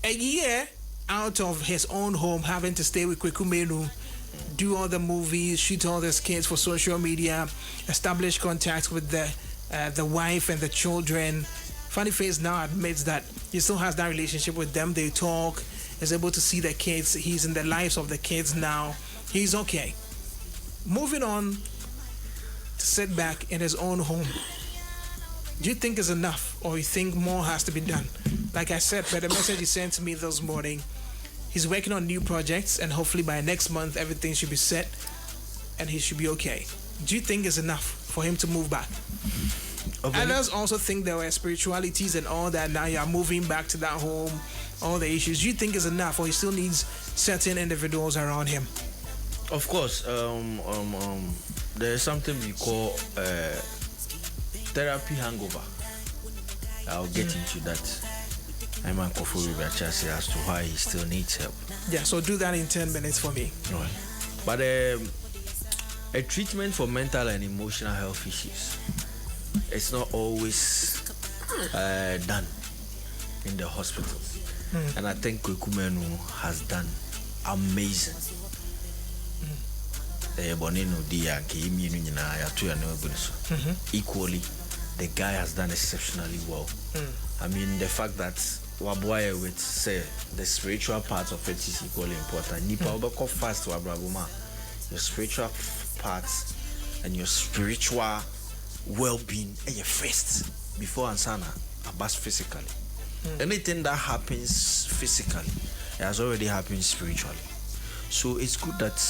a year out of his own home, having to stay with Kweku Menu, do all the movies, shoot all the skits for social media, establish contacts with the wife and the children. Funny Face now admits that he still has that relationship with them. They talk, is able to see the kids. He's in the lives of the kids now. He's okay. Moving on to sit back in his own home. Do you think is enough, or you think more has to be done? Like I said, by the message he sent to me this morning, he's working on new projects, and hopefully by next month everything should be set and he should be okay. Do you think it's enough for him to move back? Okay. Others also think there were spiritualities and all that. Now you're moving back to that home, all the issues. Do you think it's enough, or he still needs certain individuals around him? Of course, there is something we call therapy hangover. I'll get into that. I'm uncomfortable as to why he still needs help. Yeah, so do that in 10 minutes for me. Right. But a treatment for mental and emotional health issues, it's not always done in the hospitals. And I think Kweku Menu has done amazing. Equally, the guy has done exceptionally well. I mean, the fact that Waboye would say the spiritual part of it is equally important. Nipa obeko fast wabrabuma. Your spiritual parts and your spiritual well-being and your first before ansana abas physically. Anything that happens physically, it has already happened spiritually. So it's good that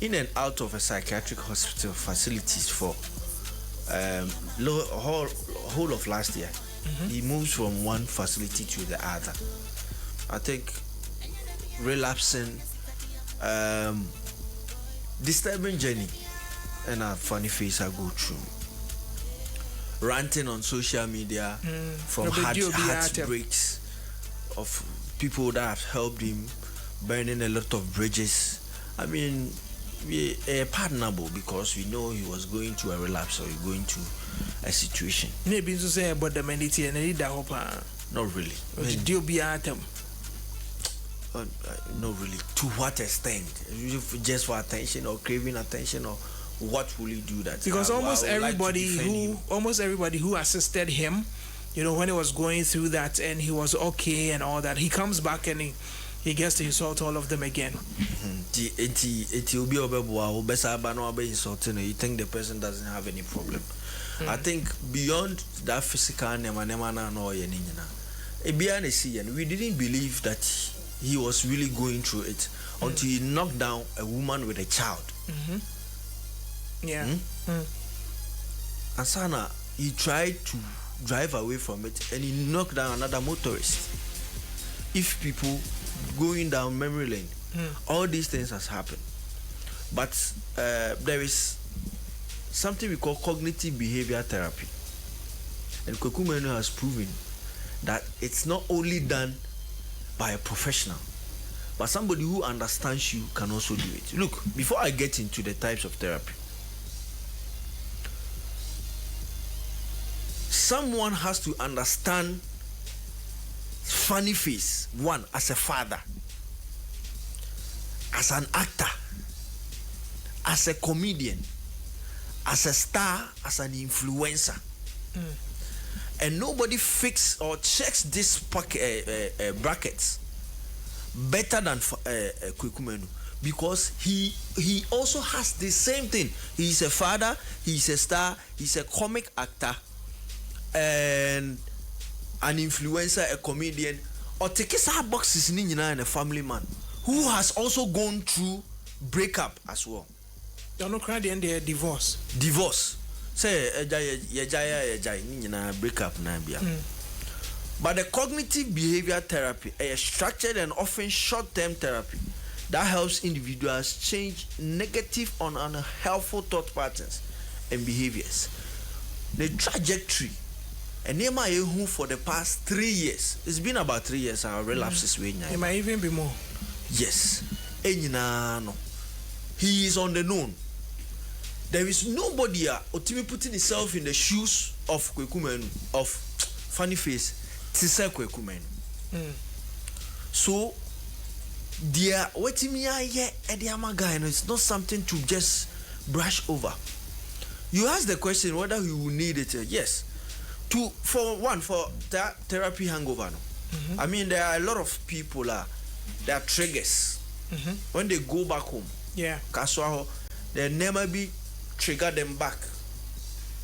in and out of a psychiatric hospital facilities for whole of last year. He moves from one facility to the other. I think relapsing, disturbing journey, and a funny face I go through. Ranting on social media from heartbreaks of people that have helped him, burning a lot of bridges. I mean, we are pardonable because we know he was going to a relapse or going to a situation. Maybe to say about the mentality and need that hope. Not really. Do you be at him? Not really. To what extent? Just for attention or craving attention, or what will he do that? Because almost everybody who assisted him, you know, when he was going through that and he was okay and all that, he comes back and he gets to insult all of them again. You think the person doesn't have any problem. I think beyond that physical we didn't believe that he was really going through it until he knocked down a woman with a child. Yeah. And Sana, he tried to drive away from it and he knocked down another motorist. If people going down memory lane, all these things has happened. But there is something we call cognitive behavior therapy, and Kweku Menu has proven that it's not only done by a professional, but somebody who understands you can also do it. Look, before I get into the types of therapy, someone has to understand Funny Face, one, as a father, as an actor, as a comedian, as a star, as an influencer. And nobody fixes or checks this brackets better than Kweku Menu, because he also has the same thing. He's a father, he's a star, he's a comic actor, and an influencer, a comedian, or take our boxes in a family man who has also gone through breakup as well. You're not crying and they're divorce. Say breakup na bia. But the cognitive behavior therapy, a structured and often short-term therapy that helps individuals change negative or unhelpful thought patterns and behaviors. The trajectory, and who for the past 3 years, it's been about 3 years, our relapses way now. It might even be more. Yes. He is on the known. There is nobody putting himself in the shoes of Kweku Menu, of Funny Face, tisa kwekumen. So dear what me aye ediama guy, it's not something to just brush over. You ask the question whether you will need it. Yes. For that therapy hangover. No? I mean, there are a lot of people there are triggers. When they go back home. Yeah. Kaswaho, they never be trigger them back.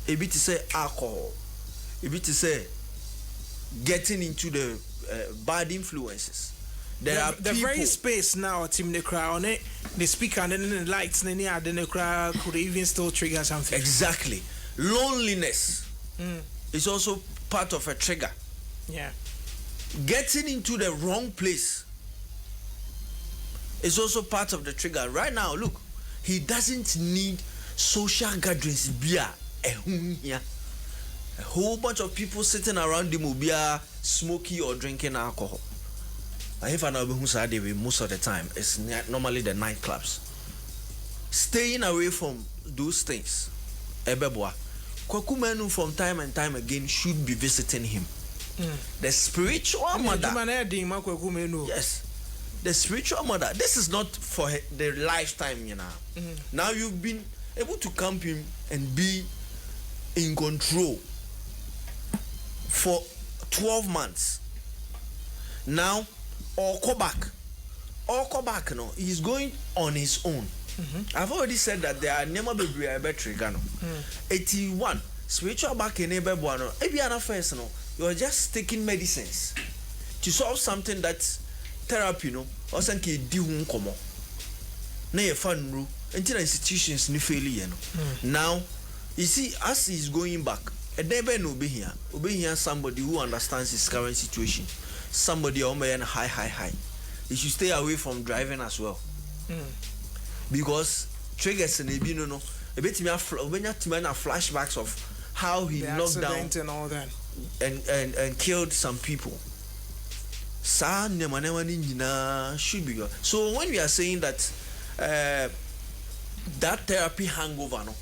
A bit to say alcohol. A bit to say getting into the bad influences. There are the people, very space now, Team the crowd, the speaker and then the lights, and then the crowd could even still trigger something. Exactly. Loneliness is also part of a trigger. Yeah. Getting into the wrong place is also part of the trigger. Right now, look, he doesn't need social gatherings. A whole bunch of people sitting around him will be smoking or drinking alcohol. If I know most of the time, it's normally the nightclubs. Staying away from those things. Ebeboa. Kwakumenu from time and time again should be visiting him. The spiritual mother. Yes. The spiritual mother. This is not for the lifetime, you know. Now you've been able to camp him and be in control for 12 months. Now, or go back, no, he's going on his own. I've already said that there are never be a better gano. 81 spiritual back in neighbor buano. Every other first, no, you're just taking medicines to solve something that's therapy, no, or something di komo. Na ye fan ru until institutions ni failure, no. Now, you see, as he's going back, a neighbor no be here somebody who understands his current situation. Somebody on high. You should stay away from driving as well. Because triggers and no a bit me flashbacks of how he the knocked down and all that and killed some people. Should be good. So when we are saying that that therapy hangover no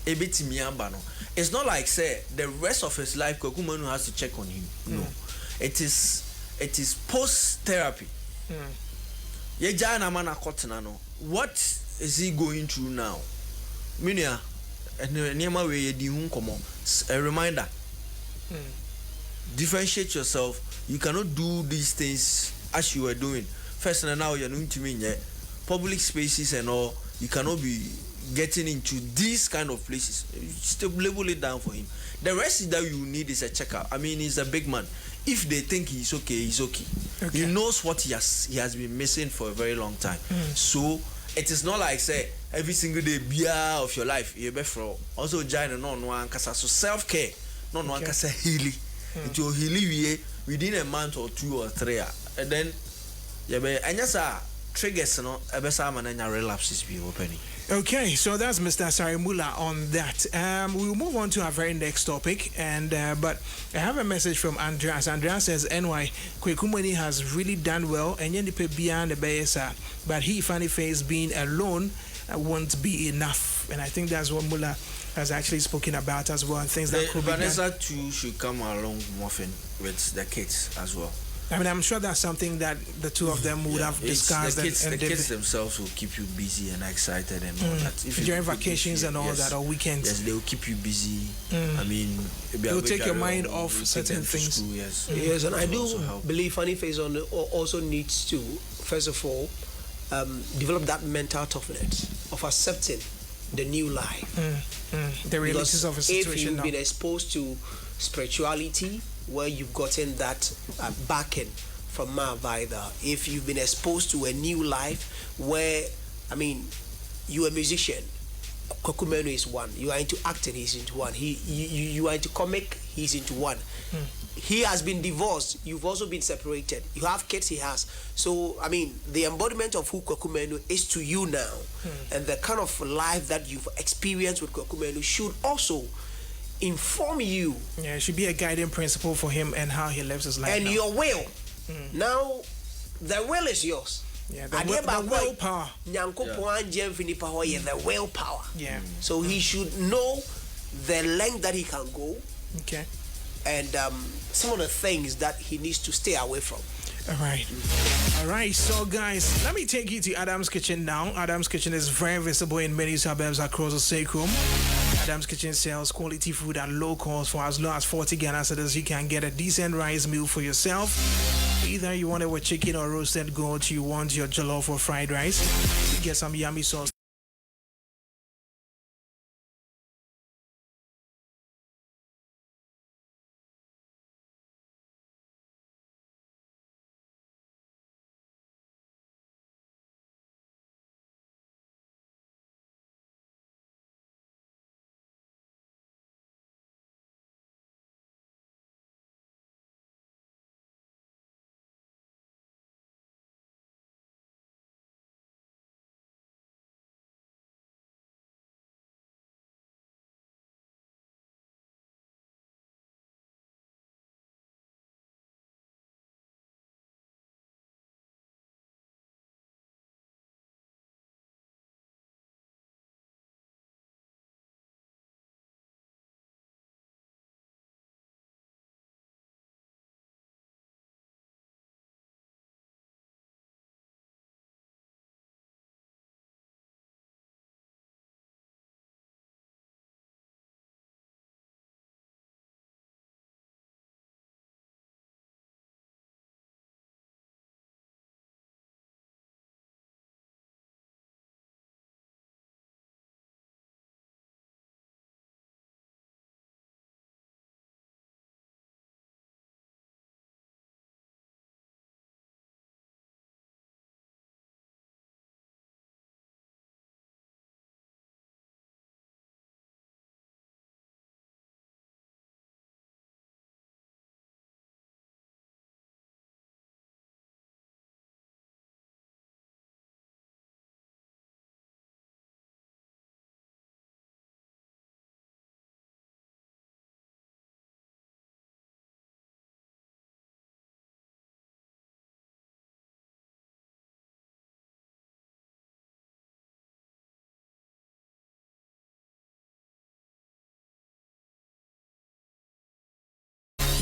a bit me no, it's not like say the rest of his life Kokumanu has to check on him. No. It is post therapy. What is he going through now? Minia, a reminder. Differentiate yourself. You cannot do these things as you were doing. First and now you're going to mean public spaces and all. You cannot be getting into these kind of places. Still label it down for him. The rest that you need is a checkup. I mean, he's a big man. If they think he's okay, he's okay. He knows what he has been missing for a very long time. So it is not like say every single day beer of your life you be for also join no one kasa. So self care no one kasa healing. It will heal within a month or 2 or 3, and then you be and just triggers no ebesa mananya relapses be opening. Okay, so that's Mr. Asare Moula on that. We'll move on to our very next topic, and but I have a message from Andreas. Andreas says, "NY Kwekumani has really done well, and yendipe beyond the BSA, but he funny face being alone won't be enough." And I think that's what Moula has actually spoken about as well, and things that could be done. Vanessa too should come along more often with the kids as well. I mean, I'm sure that's something that the two of them would have discussed. The kids themselves will keep you busy and excited and all that. If during vacations and all that, or weekends. Yes, they will keep you busy. I mean, it will take your mind off certain things. School, yes. Yes, and I do believe Funny Face also needs to, first of all, develop that mental toughness of accepting the new life. The realities of a situation. If you've been exposed to spirituality, where you've gotten that backing from Mavida, if you've been exposed to a new life where, I mean, you're a musician, Kokumenu is one. You are into acting, he's into one. You are into comic, he's into one. He has been divorced, you've also been separated. You have kids, he has. So, I mean, the embodiment of who Kokumenu is to you now, and the kind of life that you've experienced with Kokumenu should also inform you. Yeah, it should be a guiding principle for him and how he lives his life. And now. your will. Now, the will is yours. Yeah, the willpower. The willpower. Yeah. So he should know the length that he can go. Okay. and some of the things that he needs to stay away from. All right. So, guys, let me take you to Adam's Kitchen now. Adam's Kitchen is very visible in many suburbs across the Sekum. Adam's Kitchen sells quality food at low cost for as low as 40 Ghana cedis. You can get a decent rice meal for yourself. Either you want it with chicken or roasted goat, you want your jollof or fried rice. You get some yummy sauce.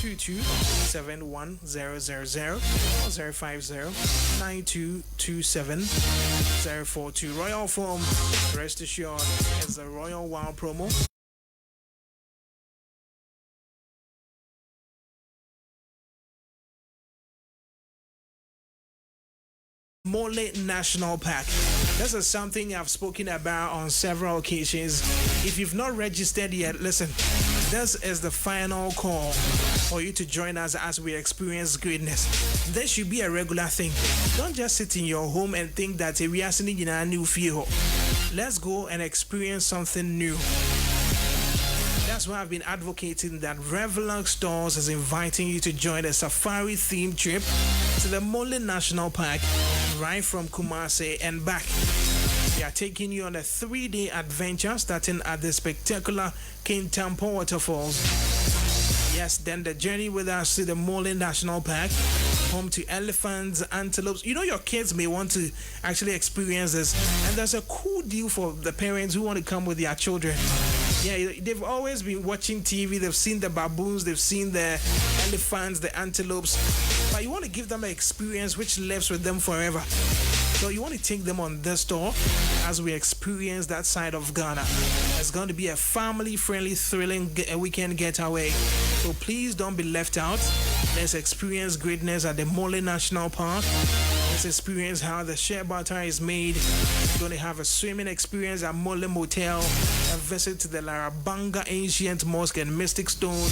Two two 71000 or 050-9227-042. Royal Foam, rest assured, is a Royal Wow promo. Moula National Park. This is something I've spoken about on several occasions. If you've not registered yet, listen, this is the final call for you to join us as we experience greatness. This should be a regular thing. Don't just sit in your home and think that we are sitting in a new field. Let's go and experience something new. That's why I've been advocating that Revelux Stores is inviting you to join a safari themed trip to the Moula National Park right from Kumasi and back. We are taking you on a 3-day adventure starting at the spectacular Kintampo Waterfalls. Yes, then the journey with us to the Moula National Park, home to elephants, antelopes. You know, your kids may want to actually experience this, and there's a cool deal for the parents who want to come with their children. Yeah, they've always been watching TV, they've seen the baboons, they've seen the elephants, the antelopes, but you want to give them an experience which lives with them forever. So you want to take them on this tour as we experience that side of Ghana. It's going to be a family-friendly, thrilling weekend getaway. So please don't be left out. Let's experience greatness at the Moula National Park. Let's experience how the shea butter is made. We're going to have a swimming experience at Moula Motel, a visit to the Larabanga Ancient Mosque and Mystic Stone,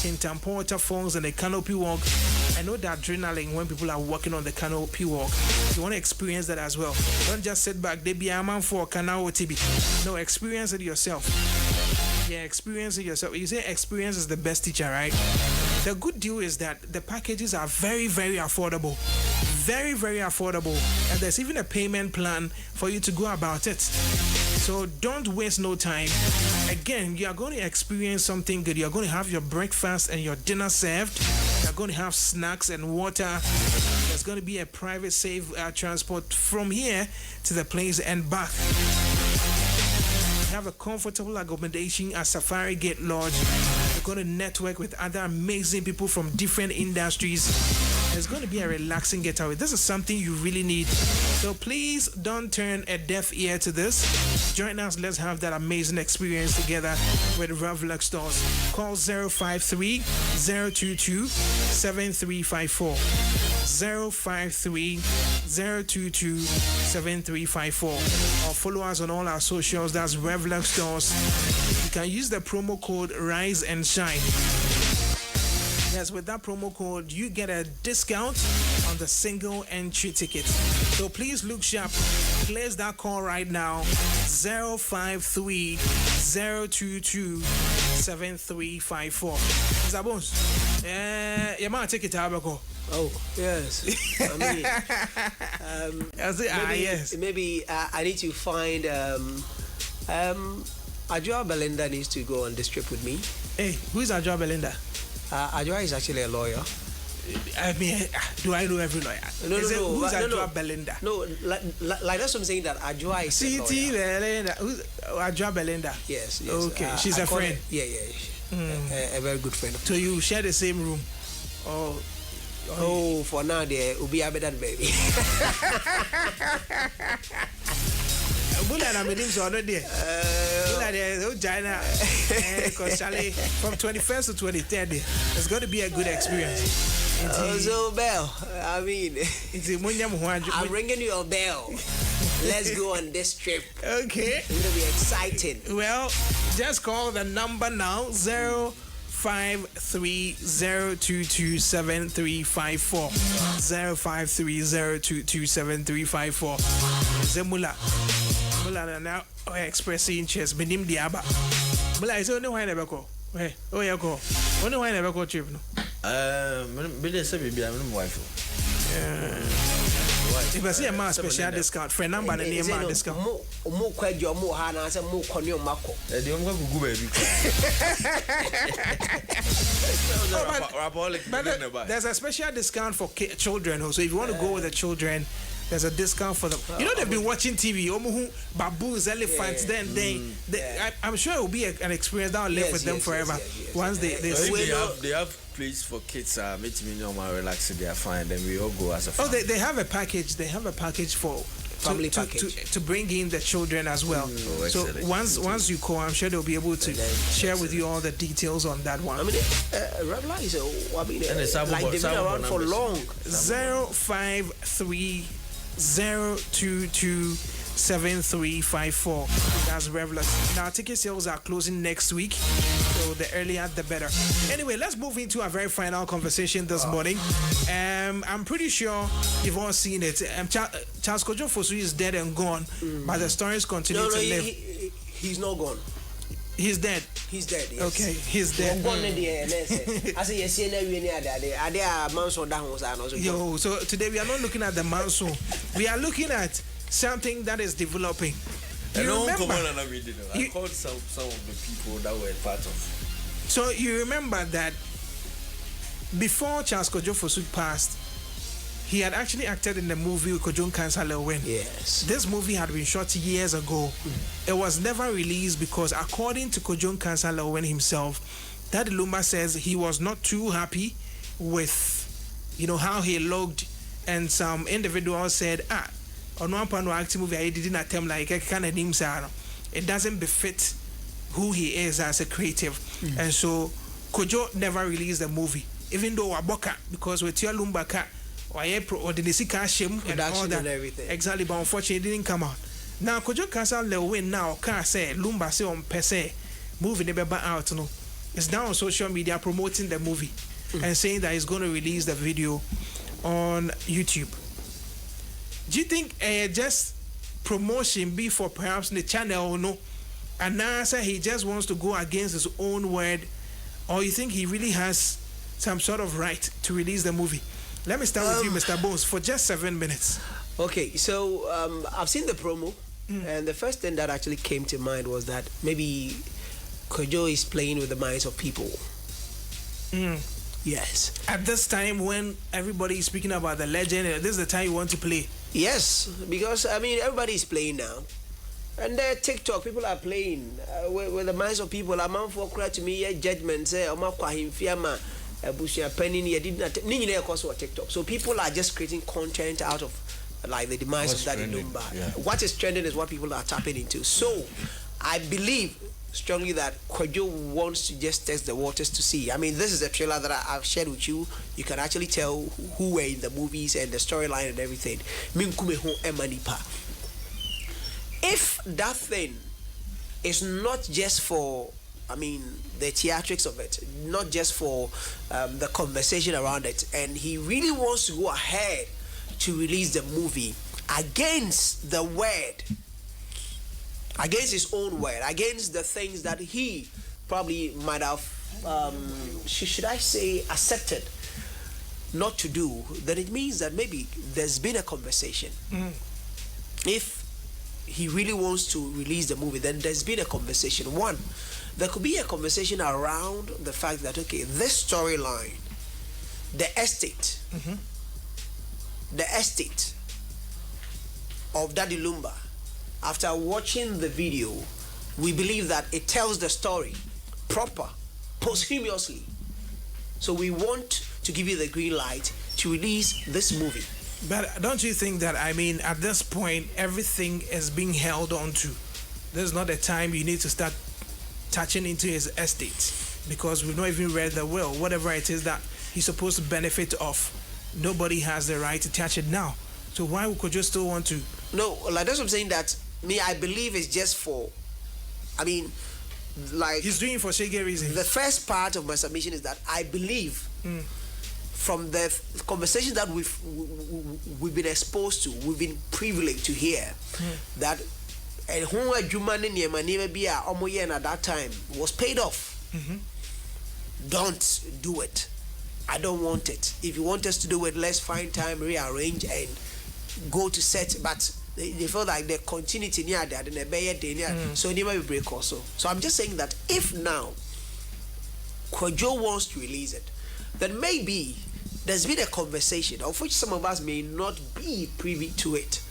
Kintampo Waterfalls and the Canopy Walk. I know that adrenaline when people are walking on the Canopy Walk. You want to experience that as well. Don't just sit back. They be a man for Canal TB. No, experience it yourself. Yeah, experience it yourself. You say experience is the best teacher, right? The good deal is that the packages are very, very affordable. Very, very affordable. And there's even a payment plan for you to go about it. So don't waste no time. Again, you are going to experience something good. You're going to have your breakfast and your dinner served. You're going to have snacks and water. There's going to be a private safe transport from here to the place and back. Have a comfortable accommodation at Safari Gate Lodge. going to network with other amazing people from different industries. It's going to be a relaxing getaway. This is something you really need. So please don't turn a deaf ear to this. Join us. Let's have that amazing experience together with Revlux Stores. Call 053-022-7354. 053-022-7354. Or follow us on all our socials. That's Revlux Stores. You can use the promo code Rise and Shine. Yes, with that promo code, you get a discount on the single entry ticket. So please look sharp. Place that call right now. 053-022-7354. Mr. Bones, you might take it out. Oh, yes. I mean, yes. Maybe I need to find Ajua Belinda needs to go on this trip with me. Hey, who is Ajua Belinda? Ajua is actually a lawyer. I mean, do I know every lawyer? No. Who's Ajua Belinda? No, like that's what I'm saying, that Ajua is a lawyer. Belinda. Who's Ajua Belinda? Yes. Okay, she's a friend. Yeah. A very good friend. So you share the same room? Oh, for now, there will be a better baby. Moula and I'm already there. Moula there, China. Because from 21st to 23rd, it's going to be a good experience. So, Bell, I mean, I'm ringing you a bell. Let's go on this trip. Okay. It's going to be exciting. Well, just call the number now, 053-022-7354. 053-022-7354. Moula now expressing interest. Benim diaba. Moula is only why never go. Hey, oh yeah, go. Only why never go trip no. Billy said baby, I'm my wife. If I see a man special discount, for number and name man discount. More quite your more hana and more conyo mako. The young go baby. But there's a special discount for children. So if you want to go with the children, there's a discount for them. You know, they've been watching TV, baboons, elephants, I'm sure it will be an experience that will live with them forever. Once they have place for kids, make me know my relaxing, they are fine, then we all go as a family. They have a package. They have a package for family package to bring in the children as well. So once you call, I'm sure they'll be able to share with you all the details on that one. I mean, Revla is like they've been around for long. 053-022-7354. That's Revlux. Now ticket sales are closing next week, so the earlier the better. Anyway, let's move into our very final conversation this morning. I'm pretty sure you've all seen it. Charles Kojo Fosu is dead and gone, but the stories continue to live. He's not gone. He's dead. He's dead. Yes. Okay, he's dead. Yo, so today we are not looking at the monsoon. We are looking at something that is developing. You remember? I called some of the people that were part of. So you remember that before Charles Kojo Fosu passed, he had actually acted in the movie Kojo Kansala Win. Yes. This movie had been shot years ago. It was never released because, according to Kojo Kansala Win himself, Daddy Lumba says he was not too happy with, how he looked, and some individuals said, on one part of acting movie, I didn't attempt like a kind of name. It doesn't befit who he is as a creative, and so Kojo never released the movie, even though Waboka, because with your Lumba or the Nisika Shim and all that, everything. Exactly, but unfortunately it didn't come out. Now Kojo Kansala Lewin now can say Lumba say on per se movie never out. It's now on social media promoting the movie and saying that he's going to release the video on YouTube. Do you think just promotion be for perhaps the channel or no? And now say he just wants to go against his own word, or you think he really has some sort of right to release the movie? Let me start with you, Mr. Bones, for just 7 minutes. Okay, so I've seen the promo, and the first thing that actually came to mind was that maybe Kojo is playing with the minds of people. Yes. At this time when everybody is speaking about the legend, this is the time you want to play. Yes, because everybody is playing now. And there TikTok, people are playing with the minds of people. A man for cry to me, a judgment say, "Oma kwa himfiama, bushia penny, you did not." Nini course for TikTok. So people are just creating content out of like the demise of Daddy Lumba. Yeah. What is trending is what people are tapping into. So I believe strongly that Kwadwo wants to just test the waters to see. I mean, this is a trailer that I've shared with you. You can actually tell who were in the movies and the storyline and everything. If that thing is not just for, I mean, the theatrics of it, not just for the conversation around it, and he really wants to go ahead to release the movie against the word, against his own word, against the things that he probably might have, should I say, accepted not to do, then it means that maybe there's been a conversation. If he really wants to release the movie, then there's been a conversation. One, there could be a conversation around the fact that, okay, this storyline, the estate of Daddy Lumba, after watching the video, we believe that it tells the story proper, posthumously. So we want to give you the green light to release this movie. But don't you think that, I mean, at this point, everything is being held on to? There's not a time you need to start touching into his estate, because we've not even read the will. Whatever it is that he's supposed to benefit of, nobody has the right to touch it now. So why would you still want to? No, like that's what I'm saying, that I believe it's just for, I mean, like... He's doing it for shaggy reasons. The first part of my submission is that I believe from the conversations that we've been exposed to, we've been privileged to hear that and who at that time was paid off. Don't do it. I don't want it. If you want us to do it, let's find time, rearrange, and go to set. But they feel like the continuity near that and the so they might break also. So I'm just saying that if now Kwadwo wants to release it, then maybe there's been a conversation of which some of us may not be privy to it.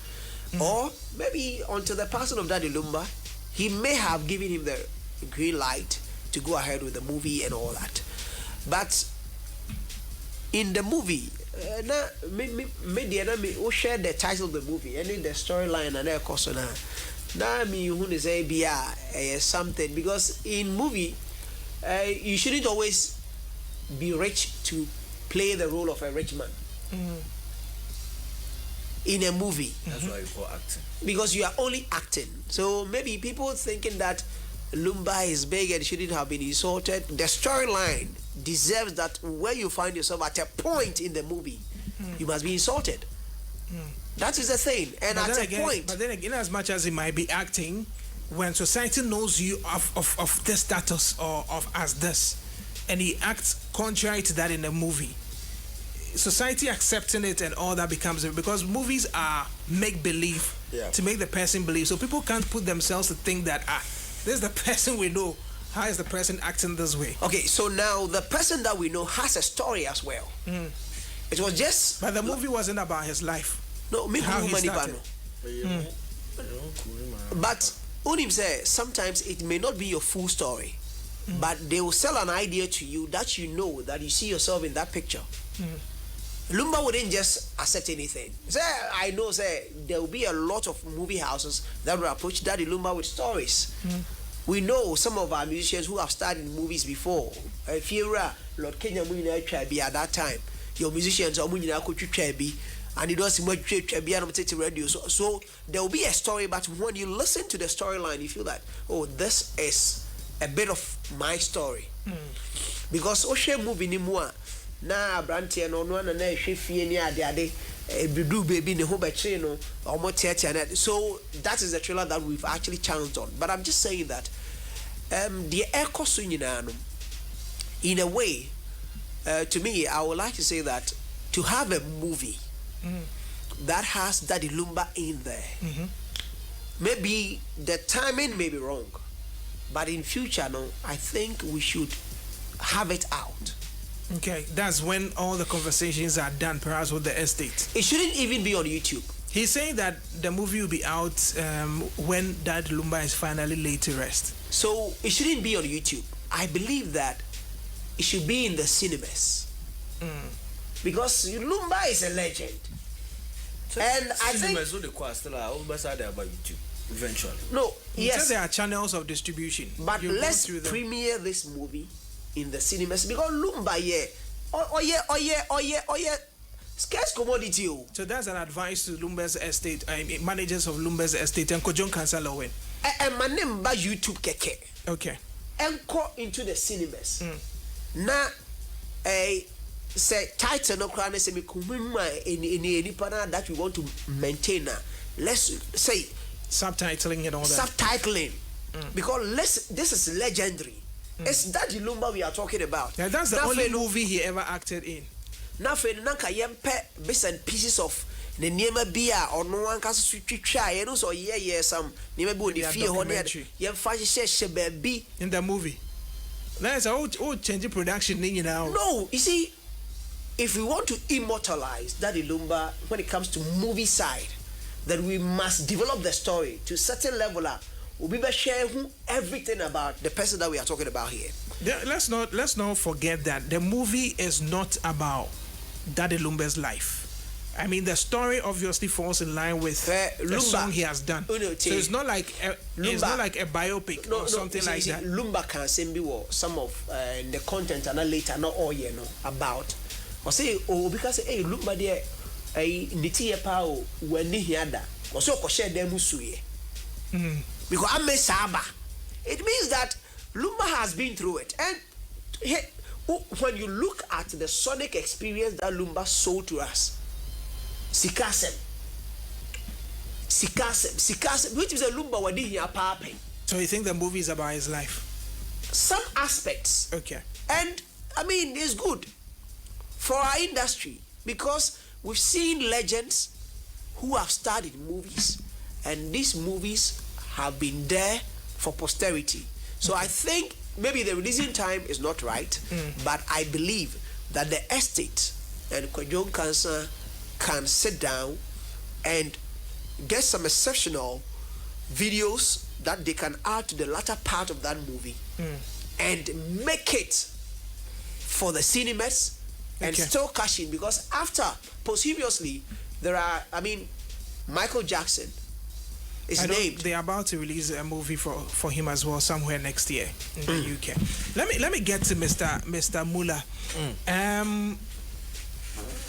Or maybe until the passing of Daddy Lumba, he may have given him the green light to go ahead with the movie and all that. But in the movie, we share the title of the movie and in the storyline and now me who say be something, because in movie you shouldn't always be rich to play the role of a rich man in a movie. That's why you call acting. Because you are only acting. So maybe people thinking that Lumba is big and shouldn't have been insulted. The storyline deserves that where you find yourself at a point in the movie, you must be insulted. That is the thing. And but at a again, point. But then again, as much as he might be acting, when society knows you of this status or of as this, and he acts contrary to that in the movie, society accepting it and all that becomes it, because movies are make believe to make the person believe. So people can't put themselves to think that this is the person we know. How is the person acting this way? Okay, so now the person that we know has a story as well. It was just. But the movie wasn't about his life. No, me how he started. But Unim says sometimes it may not be your full story, but they will sell an idea to you that you know that you see yourself in that picture. Lumba wouldn't just accept anything. Say, I know, there will be a lot of movie houses that will approach Daddy Lumba with stories. We know some of our musicians who have starred in movies before. If you're Lord Kenya at that time, your musicians are and you don't see much radio. So there will be a story, but when you listen to the storyline, you feel that, oh, this is a bit of my story. Because Oshe movie ni mua na branti no no na ehwe fie ni ade ebidu baby ne ho betre no omo tiatia na. So that is the trailer that we've actually channeled on. But I'm just saying that the echo so nyina no, in a way, to me, I would like to say that to have a movie that has Daddy Lumba in there, maybe the timing may be wrong, but in future, no, I think we should have it out. Okay, that's when all the conversations are done, perhaps with the estate. It shouldn't even be on YouTube. He's saying that the movie will be out when Dad Lumba is finally laid to rest. So it shouldn't be on YouTube. I believe that it should be in the cinemas. Because Lumba is a legend. So and I think about YouTube eventually. No, yes, there are channels of distribution. But let's premiere this movie in the cinemas because Lumba, scarce commodity. So that's an advice to Lumba's estate, managers of Lumba's estate and Kojon Council Owen. And my name by YouTube keke. Okay. And go into the cinemas. Na say title no crown say me kumuma any partner that we want to maintain. Let's say subtitling and all that. Subtitling. Because this is legendary. It's Daddy Lumba we are talking about. Yeah, that's the only movie he ever acted in. Now for nanka yempe bits and pieces of the niema bia or no one can try and also some niema bo the fear on yem fashion baby in the movie. That's a old change production thing now. No, you see, if we want to immortalize Daddy Lumba when it comes to movie side, then we must develop the story to a certain level. We'll be sharing everything about the person that we are talking about here. Let's not forget that the movie is not about Daddy Lumba's life. I mean, the story obviously falls in line with the song he has done. So it's not like a biopic or something like that. Lumba can send me some of the content and later, not all about. Or say, because hey, Lumba there, niti pao when he had that. Or so share them musuye. Because I'm a Saba. It means that Lumba has been through it. And when you look at the sonic experience that Lumba sold to us, Sikasem, which is a Lumba wadi here pape. So you think the movie is about his life? Some aspects. Okay. And I mean, it's good for our industry because we've seen legends who have starred in movies, and these movies have been there for posterity. So I think maybe the releasing time is not right, but I believe that the estate and Kojon Council can sit down and get some exceptional videos that they can add to the latter part of that movie and make it for the cinemas and still cash in, because after posthumously there are, I mean, Michael Jackson is named. They're about to release a movie for him as well somewhere next year in the UK. Let me get to Mr. Moula.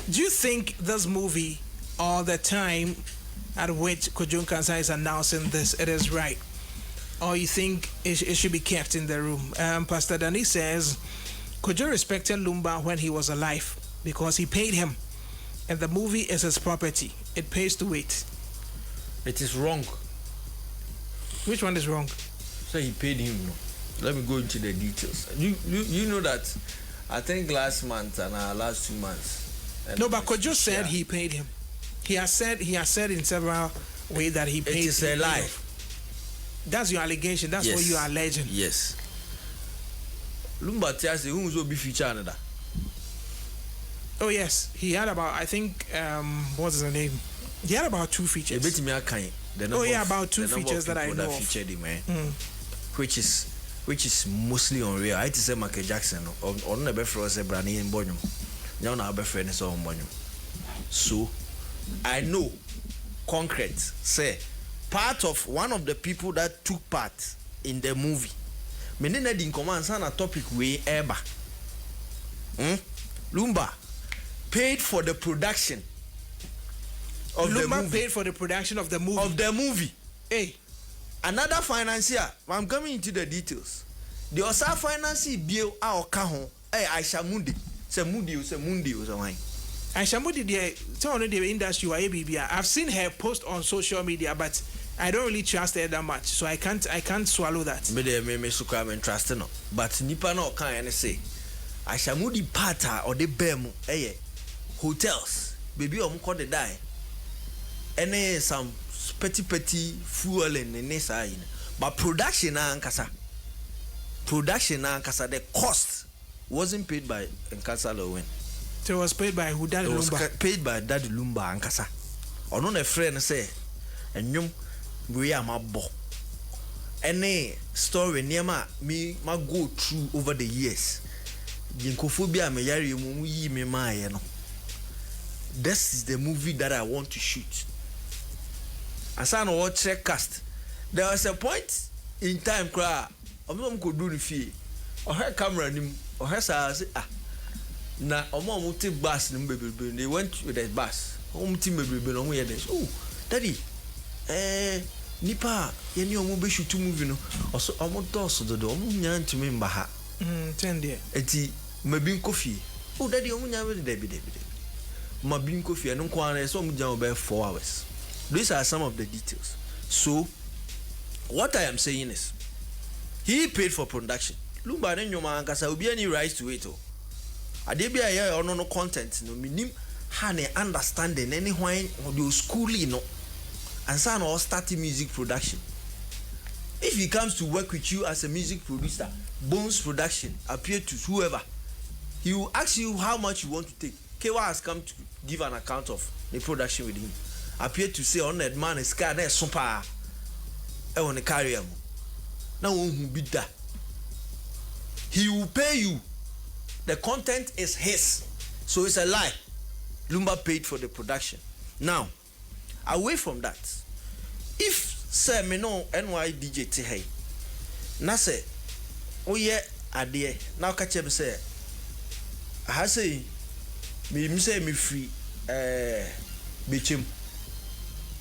Do you think this movie, or the time at which Kojon Kansa is announcing this, it is right? Or you think it should be kept in the room? Pastor Danny says, Kojo respected Lumba when he was alive because he paid him. And the movie is his property. It pays to wait. It is wrong. Which one is wrong? So he paid him. No. Let me go into the details. You know that I think last month and last 2 months. No, but Kojo said he paid him. He has said in several ways that he paid. It is a lie. That's your allegation. That's what you are alleging. Yes. Lumba tells you who will be featured another. Oh yes, he had about, I think, what's the name? He had about 2 features. About 2 features that I know of. Featured him, which is mostly unreal. I say Michael Jackson on the best for us, Brani and Bonum. Now our best friend is on Bonum. So I know concrete say part of one of the people that took part in the movie. Menena din command sana topic we ever. Lumba paid for the production of the movie. Paid for the production of the movie. Hey. Another financier, I'm coming into the details. The Osa financier bill our kahon. Hey, Aisha Mundi. Say Mundi or something. Aisha Mundi, the industry, I've seen her post on social media, but I don't really trust her that much, so I can't swallow that. Me trust no. But nipa no can say Aisha Mundi pata or the bemu hotels. Baby call the die. Any some petty fuel and nesa, but production ankasa the cost wasn't paid by Nkasa Lowen. So it was paid by who? Daddy Lumba. It was paid by Daddy Lumba ankasa. ono na friend say enwom we am abo any story niema me ma go through over the years jinkophobia me yare mu yi me maaye no. This is the movie that I want to shoot. Asana watch cast. There was a point in time cry omom ko do ni fie o ha camera nim o ha say na omom take bus nim bebebe. They went with the bus team bebebe no ye this. Oh daddy nipa ye ni omo be shoot movie no oso omo doso do omo nya ntumi mba ha 10 there enti mabin coffee. Oh daddy omo nya be debi mabin coffee no kwa na so omo jan over 4 hours. These are some of the details. So what I am saying is he paid for production. Lumba ne nyoma ankasa obi any rights to it. Ade bia ye ono no content no minim ha ne understanding any when the schooling no and so no starting music production. If he comes to work with you as a music producer, Bones Production appear to whoever, he will ask you how much you want to take. Kewa has come to give an account of the production with him. Appear to say on that man is car there super on the carrier. Now who be that? He will pay you. The content is his. So it's a lie. Lumba paid for the production. Now, away from that, if say me no NY DJ te hey, na say oh yeah adie now catch him say I say me say me free bichim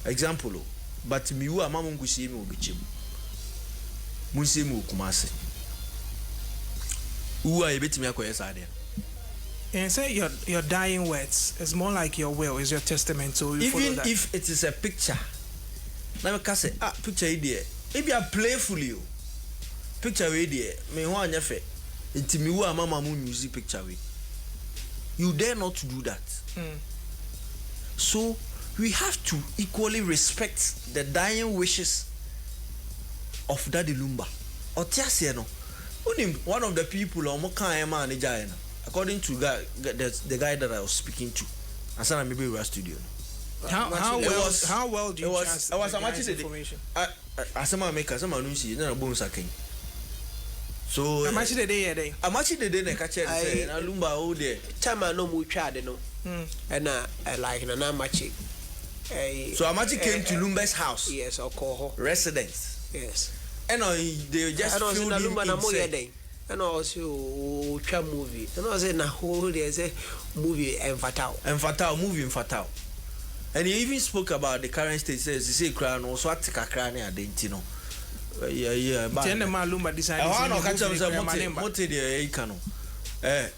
example but me wu amam nkusi me bichim munsi mu kumase wu a yebetimi akoye sade. And say your dying words is more like your will, is your testament. So you even that. If it is a picture, now I say picture idea. Maybe I playfully picture idea. Me ho anyefe. Inti mi wu amama mu music picture we. You dare not to do that. So we have to equally respect the dying wishes of Daddy Lumba. Otiase no. One of the people on Mokan man ejai na. According to the guy that I was speaking to, Asare maybe we were studio. How well do you trust? I was Amache Dede. Asama make asama no see na bonus akin. So Amache Dede Amache Dede na catch say na Lumba o there. Chama no mu twa de no. And like na Amache. So Amache came to Lumba's house. Yes, Okoho. Residence. Yes. And they just filled him in. And also try movie. And also na whole there's a movie Enfatao. Movie Enfatao. And he even spoke about the current state. Says he say crown or swat kakra ne adentino. Yeah. Then the man Lumba decided. I want to catch him say mote the ikano.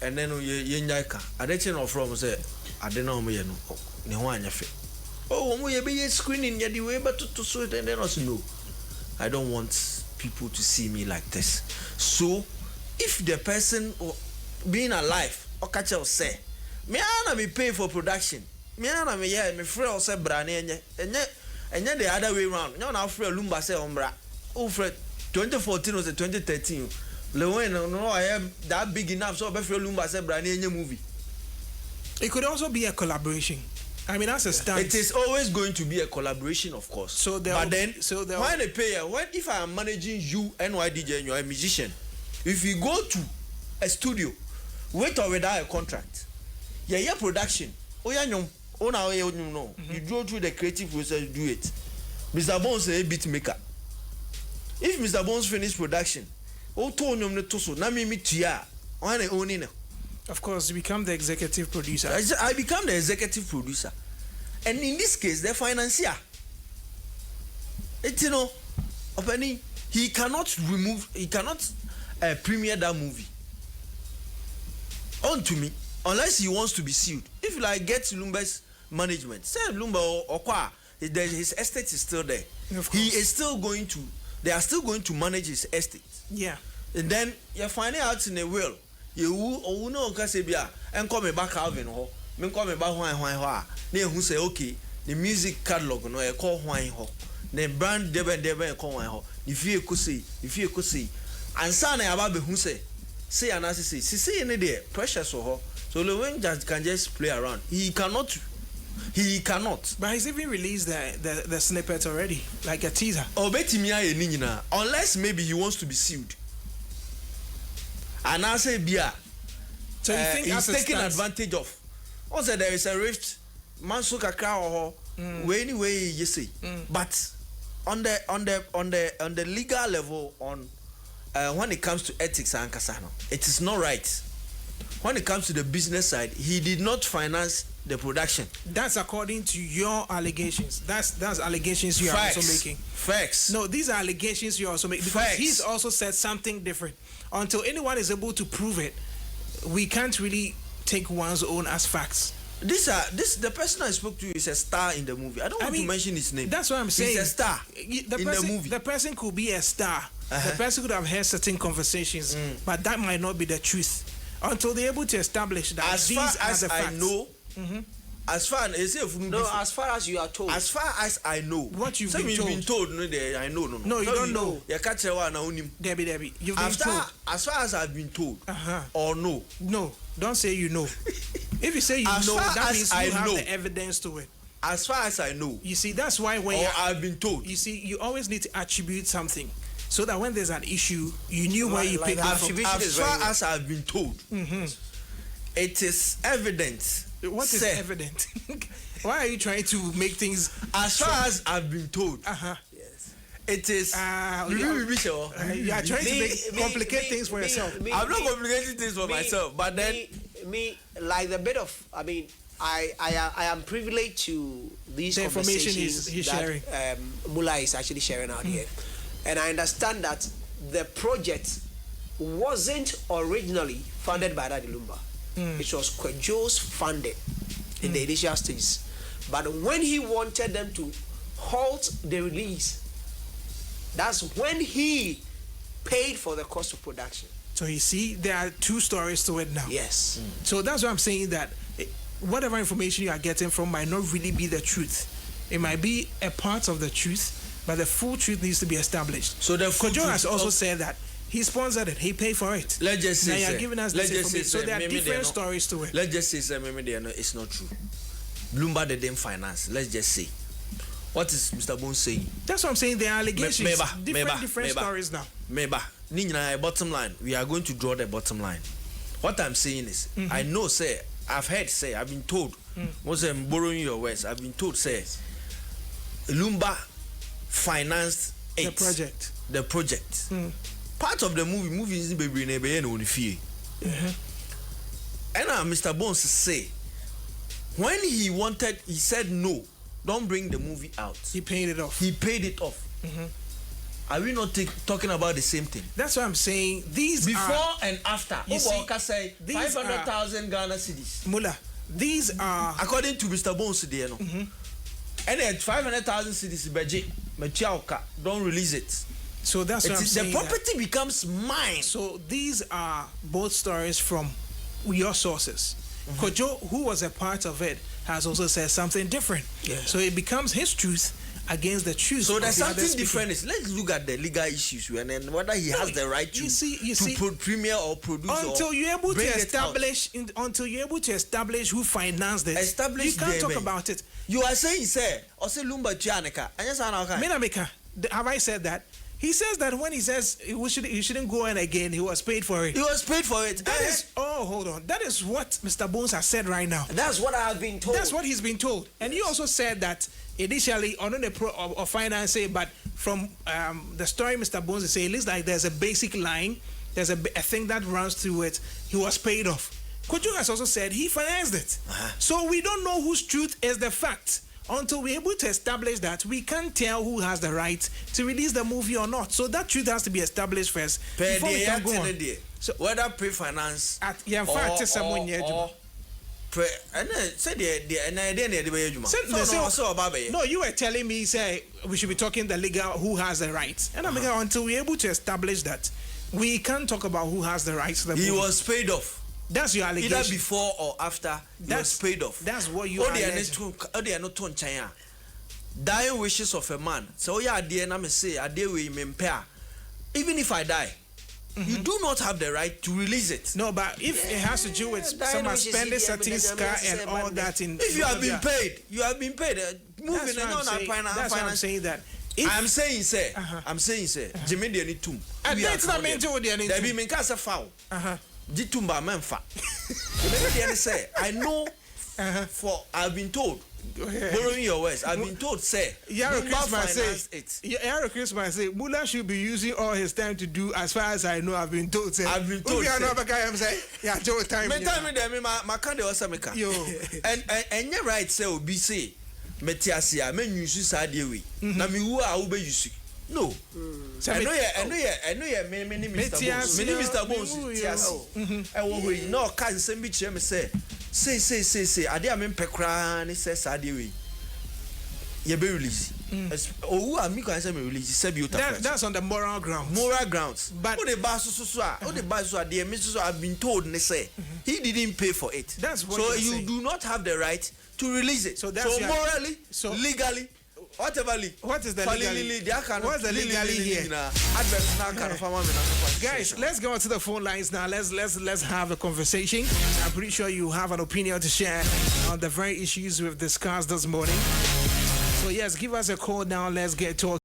And then ye nyaka. Adetino from say adeno mo ye no. Ne ho anyefe. Oh, mo ye be screening ye the way but to so it and then also no. I don't want people to see me like this. So if the person being alive or catch us say me ana me pay for production me ana me yeah me free or say brane enye the other way round you na free Lumba say ombra o free 2014 or 2013 le when no I am that big enough so be free Lumba say brane enye movie. It could also be a collaboration. I mean, that's a stance. It is always going to be a collaboration, of course. So but then, when they pay, if I am managing you, NYDJ, and you are a musician, if you go to a studio, with or without a contract, yeah, production, you go through the creative process, do it. Mr. Bones is a beat maker. If Mr. Bones finish production, of course, you become the executive producer. I become the executive producer. And in this case, the financier. It's, he cannot premiere that movie. On to me, unless he wants to be sued. If like get Lumba's management, say Lumba or Kwa, his estate is still there. He is still going to, they are still going to manage his estate. Yeah. And then you're finding out in a will. You no kasebia and come back Calvin ho me come back hwan ho na ehu say okay the music catalog no e call hwan ho the brand deben call hwan ho if you could see and sana aba be hu say anase say in there pressure so ho so the when just can just play around he cannot He cannot. But he's even released the snippet already, like a teaser. Unless maybe he wants to be sued. And I say, Bia, so you think he's taking advantage of. Also, there is a rift. Manso kakra or anyway you see. But on the legal level, when it comes to ethics and kasano, it is not right. When it comes to the business side, he did not finance the production. That's according to your allegations. That's allegations you are also making. Facts. No, these are allegations you are also making, because he's also said something different. Until anyone is able to prove it, we can't really take one's own as facts. The person I spoke to is a star in the movie. I don't want to mention his name. That's what I'm saying. He's a star the movie. The person could be a star. The person could have heard certain conversations, but that might not be the truth. Until they're able to establish that as these far are as the facts. I know, as far as you are told, as far as I know, what you've been told. No, I know. No, you don't know. Debbie, you've been told. As far as I've been told, or no. No, don't say you know. If you say you know, that means you have the evidence to it. As far as I know. You see, that's why when I've been told. You see, you always need to attribute something, so that when there's an issue, you knew where you picked it from. As far as I've been told, it is evident. What is evident? Why are you trying to make things? As far as I've been told, yes, it is. You are trying to complicate things for yourself. I'm not complicating things for myself, but then like the bit of, I am privileged to these information he's sharing. Moula is actually sharing out here, and I understand that the project wasn't originally funded by Daddy Lumba. It was Kwejo's funded in the initial stages, but when he wanted them to halt the release, that's when he paid for the cost of production. So you see, there are two stories to it now. Yes. So that's why I'm saying that whatever information you are getting from might not really be the truth. It might be a part of the truth, but the full truth needs to be established. So the Kwejo has also said that he sponsored it. He paid for it. Let's just say, now you're giving us this information. So there are different stories to it. Let's just say, it's not true. Lumba didn't finance. Let's just say. What is MrBonezgh saying? That's what I'm saying. There are allegations. Different stories now. Bottom line. We are going to draw the bottom line. What I'm saying is, I know, say, I've heard, say, I've been told. I'm borrowing your words. I've been told, say, Lumba financed the project. Part of the movie is baby nebe on fear. And MrBonezgh say, when he said no, don't bring the movie out. He paid it off. Are we not talking about the same thing? That's what I'm saying. These before and after. You see, say 500,000 Ghana cedis. Moula, these are according to MrBonezgh there, no. And then 500,000 cedis budget, don't release it. So that's what I'm saying. The property becomes mine. So these are both stories from your sources. Kwejo, who was a part of it, has also said something different. Yeah. So it becomes his truth against the truth. So there's something different. Let's look at the legal issues and then whether he has the right to premiere or produce. Until you're able to establish who financed it, you can't talk about it. You are saying, sir, or say Lumba Chianeka. Have I said that? He says that when he says he shouldn't go in again, he was paid for it. He was paid for it. Hold on. That is what MrBonezgh has said right now. That's what I have been told. That's what he's been told. And he also said that initially, on the or finance, but from the story MrBonezgh say, it looks like there's a basic line, there's a thing that runs through it. He was paid off. Kwejo has also said he financed it. So we don't know whose truth is the fact. Until we're able to establish that, we can't tell who has the right to release the movie or not. So that truth has to be established first before we can go on. So whether pre-finance or no, you were telling me say we should be talking the legal who has the rights, and I'm until we're able to establish that, we can't talk about who has the rights to the movie. He was paid off. That's your allegation. Either before or after, he was paid off. That's what you are alleging. Dying wishes of a man. So yeah, dear, I say, I deal with him. Even if I die, you do not have the right to release it. No, but if it has to do with someone spending certain scar and all that in... If you have been paid, you have been paid. Moving on, that's why I'm saying that. I'm saying, sir, Jimmy, they need to. And that's not meant to do. There be Minkasa foul. Jitumba Memfa. I know for I've been told. Borrowing your words, I've been told, say, Yara Christmas say, Moula should be using all his time to do, as far as I know, I've been told, say, I've been told, yeah, Joe time. My kind of Osameka. And you're right, say, be say, Metiasia, men use Sadiwi. Nami, I will be using. No. I know you, many Mr. Bones. I will no, can't send me to say. Say, I didn't mean Pekran, it says Sadiwi. You be released. Oh, I'm going to release. That's on the moral grounds. Moral grounds. But the bass, I've been told, they say he didn't pay for it. That's what so you do not have the right to release it. So morally, legally, whatever. What is the legally? What's the legally here? Guys, let's go to the phone lines now. Let's have a conversation. I'm pretty sure you have an opinion to share on the very issues we've discussed this morning. So yes, give us a call now. Let's get talking.